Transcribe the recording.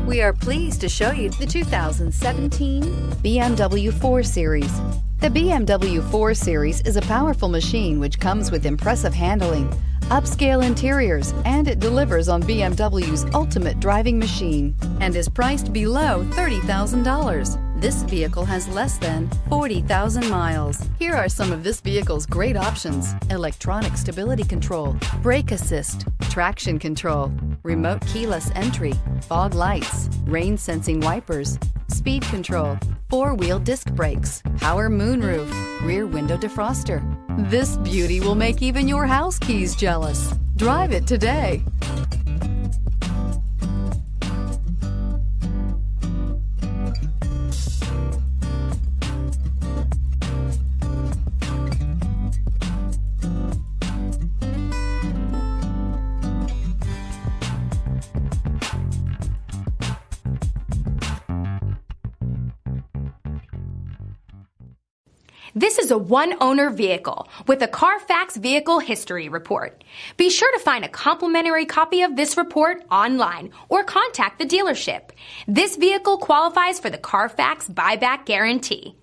We are pleased to show you the 2017 BMW 4 Series. The BMW 4 Series is a powerful machine which comes with impressive handling, upscale interiors, and it delivers on BMW's ultimate driving machine and is priced below $30,000. This vehicle has less than 40,000 miles. Here are some of this vehicle's great options: electronic stability control, brake assist, traction control, remote keyless entry, fog lights, rain sensing wipers, speed control, four-wheel disc brakes, power moonroof, rear window defroster. This beauty will make even your house keys jealous. Drive it today. This is a one-owner vehicle with a Carfax Vehicle History Report. Be sure to find a complimentary copy of this report online or contact the dealership. This vehicle qualifies for the Carfax Buyback Guarantee.